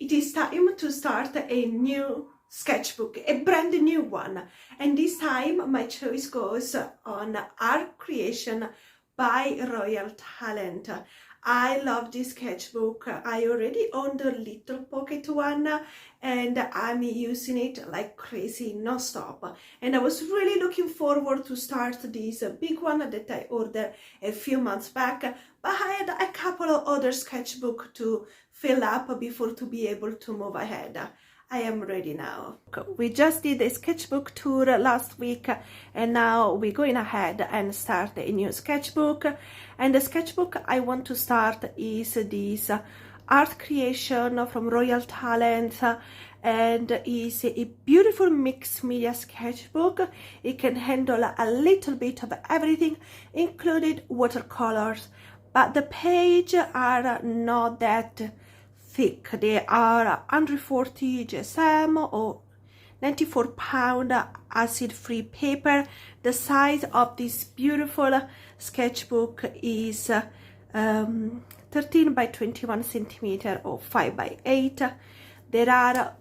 it is time to start a new sketchbook, a brand new one. And this time my choice goes on Art Creation by Royal Talent. I love this sketchbook. I already owned a little pocket one and I'm using it like crazy non-stop. And I was really looking forward to start this big one that I ordered a few months back, but I had a couple of other sketchbooks to fill up before to be able to move ahead. I am ready now. We just did a sketchbook tour last week and now we're going ahead and start a new sketchbook. And the sketchbook I want to start is this Art Creation from Royal Talent, and is a beautiful mixed media sketchbook. It can handle a little bit of everything, including watercolors, but the pages are not that thick. They are 140 GSM or 94-pound acid-free paper. The size of this beautiful sketchbook is 13 by 21 centimeter or 5 by 8. There are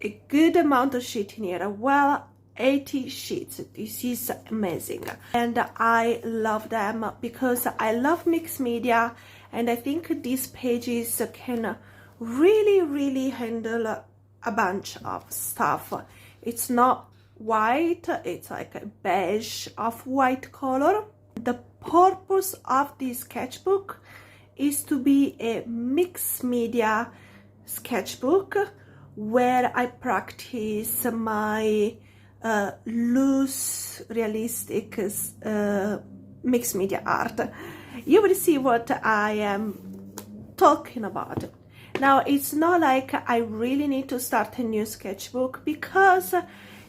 a good amount of sheets in here, well 80 sheets. This is amazing and I love them because I love mixed media, and I think these pages can really handle a bunch of stuff. It's not white, it's like a beige of white color. The purpose of this sketchbook is to be a mixed media sketchbook where I practice my loose, realistic mixed media art. You will see what I am talking about. Now, it's not like I really need to start a new sketchbook because,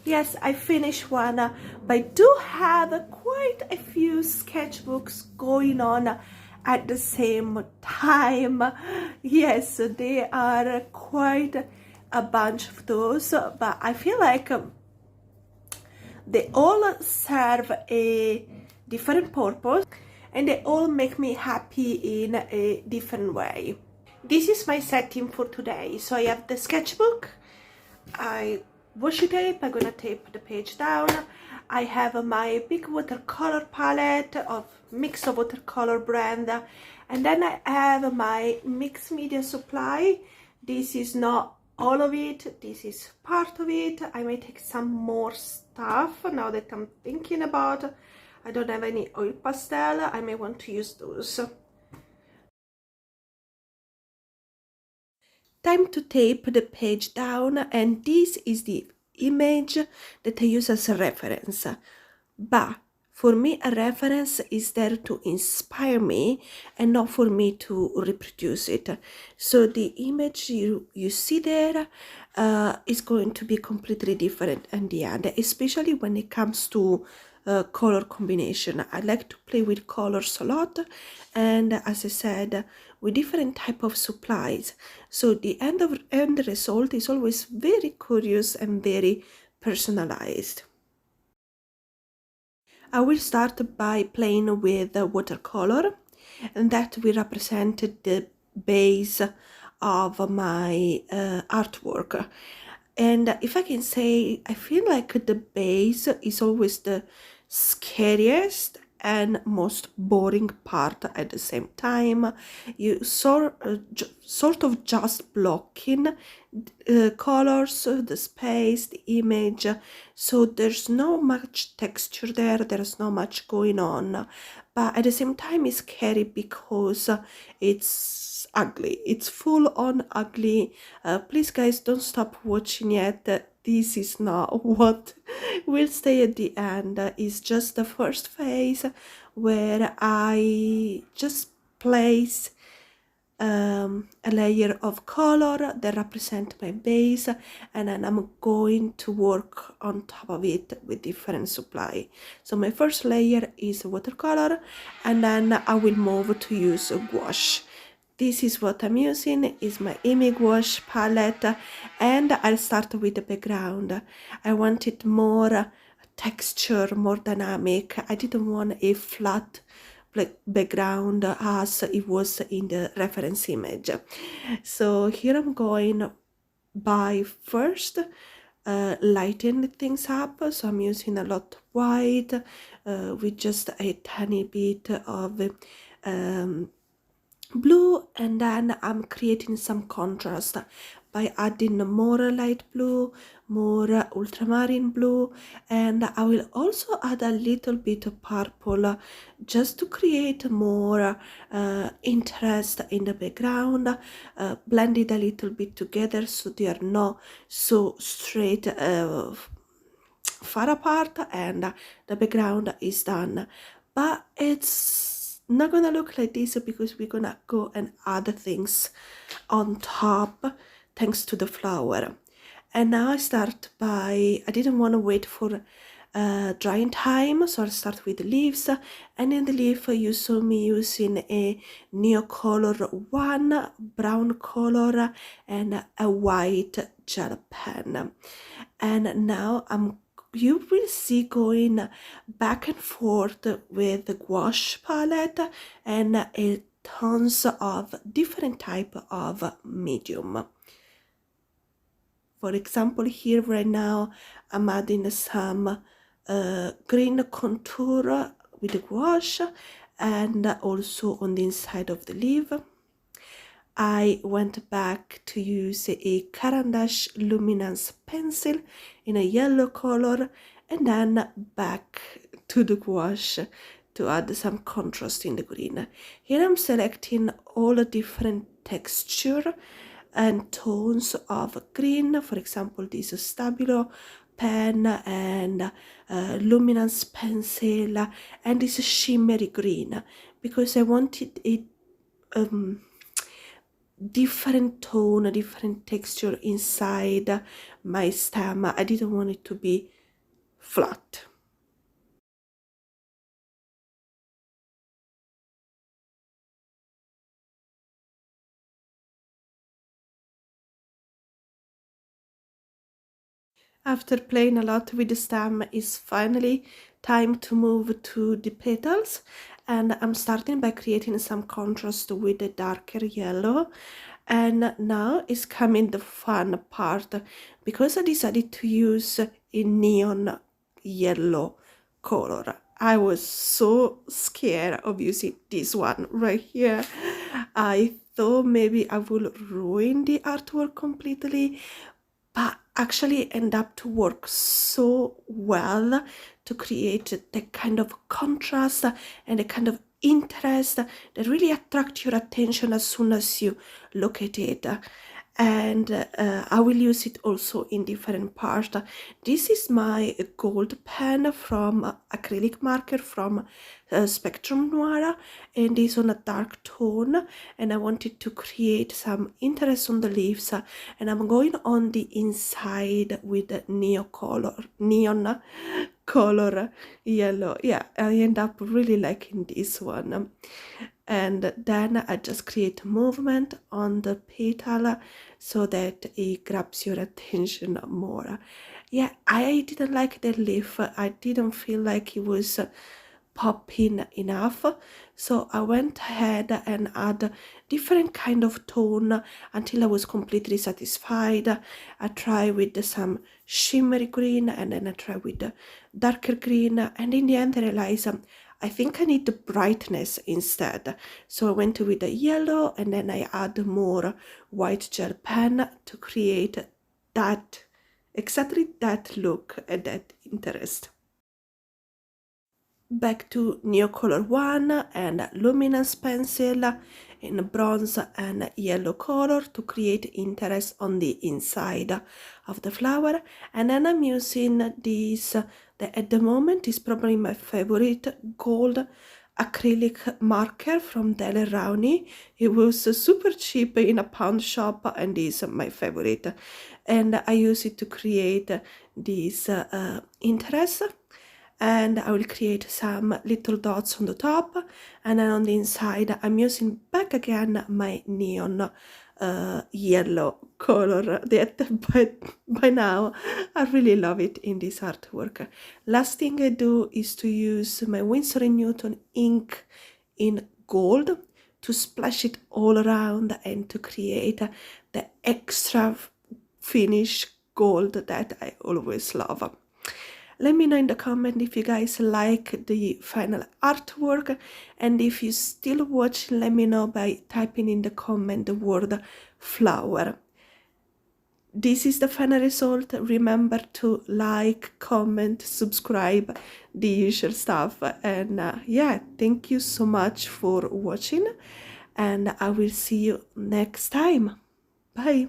yes, I finished one, but I do have quite a few sketchbooks going on at the same time. Yes, there are quite a bunch of those, but I feel like they all serve a different purpose and they all make me happy in a different way. This is my setting for today. So I have the sketchbook, I washi tape, I'm gonna tape the page down. I have my big watercolor palette of mix of watercolor brand, and then I have my mixed media supply. This is not all of it, this is part of it. I may take some more stuff now that I'm thinking about. I don't have any oil pastel, I may want to use those. Time to tape the page down, and this is the image that I use as a reference. But for me, a reference is there to inspire me and not for me to reproduce it. So the image you see there is going to be completely different in the end, especially when it comes to color combination. I like to play with colors a lot, and as I said, with different type of supplies. So the end result is always very curious and very personalized. I will start by playing with watercolor, and that will represent the base of my artwork. And if I can say, I feel like the base is always the scariest and most boring part at the same time. You sort of just blocking colors, the space, the image, so there's no much texture there, there's not much going on, but at the same time it's scary because it's ugly, it's full on ugly. Please guys, don't stop watching yet. This is not what will stay at the end. It's just the first phase where I just place a layer of color that represent my base, and then I'm going to work on top of it with different supply. So my first layer is watercolor, and then I will move to use gouache. This is what I'm using, is my image gouache palette, and I'll start with the background. I wanted more texture, more dynamic. I didn't want a flat background as it was in the reference image. So here I'm going by first lighten things up, so I'm using a lot of white with just a tiny bit of blue, and then I'm creating some contrast by adding more light blue, more ultramarine blue, and I will also add a little bit of purple just to create more interest in the background, blend it a little bit together so they are not so straight far apart, and the background is done. But it's not gonna look like this because we're gonna go and add things on top thanks to the flower. And now I start by, I didn't want to wait for drying time, so I'll start with the leaves. And in the leaf you saw me using a Neocolor 1 brown color and a white gel pen. And now you will see going back and forth with the gouache palette and a tons of different type of medium. For example, here right now I'm adding some green contour with the gouache, and also on the inside of the leaf I went back to use a Caran d'Ache luminance pencil in a yellow color, and then back to the gouache to add some contrast in the green. Here I'm selecting all the different texture and tones of green, for example this Stabilo pen and luminance pencil and this shimmery green, because I wanted it different tone, different texture inside my stem. I didn't want it to be flat. After playing a lot with the stem, it's finally time to move to the petals, and I'm starting by creating some contrast with the darker yellow. And now is coming the fun part, because I decided to use a neon yellow color. I was so scared of using this one right here. I thought maybe I will ruin the artwork completely, but actually end up to work so well to create the kind of contrast and the kind of interest that really attract your attention as soon as you look at it. And I will use it also in different parts. This is my gold pen from acrylic marker from Spectrum Noir, and is on a dark tone, and I wanted to create some interest on the leaves, and I'm going on the inside with the neon color yellow. Yeah, I end up really liking this one. And then I just create movement on the petal so that it grabs your attention more. Yeah, I didn't like the leaf. I didn't feel like it was popping enough, so I went ahead and add different kind of tone until I was completely satisfied. I try with some shimmery green, and then I try with the darker green, and in the end I realized I think I need the brightness instead, so I went with the yellow, and then I add more white gel pen to create that, exactly that look and that interest. Back to Neocolor 1 and luminance pencil in bronze and yellow color to create interest on the inside of the flower. And then I'm using this, that at the moment is probably my favorite gold acrylic marker from Delle Rauni. It was super cheap in a pound shop, and is my favorite. And I use it to create this interest. And I will create some little dots on the top, and then on the inside I'm using back again my neon yellow color that by now I really love it in this artwork. Last thing I do is to use my Winsor & Newton ink in gold to splash it all around and to create the extra finish gold that I always love. Let me know in the comment if you guys like the final artwork, and if you still watch, let me know by typing in the comment the word flower. This is the final result. Remember to like, comment, subscribe, the usual stuff. And yeah, thank you so much for watching, and I will see you next time. Bye.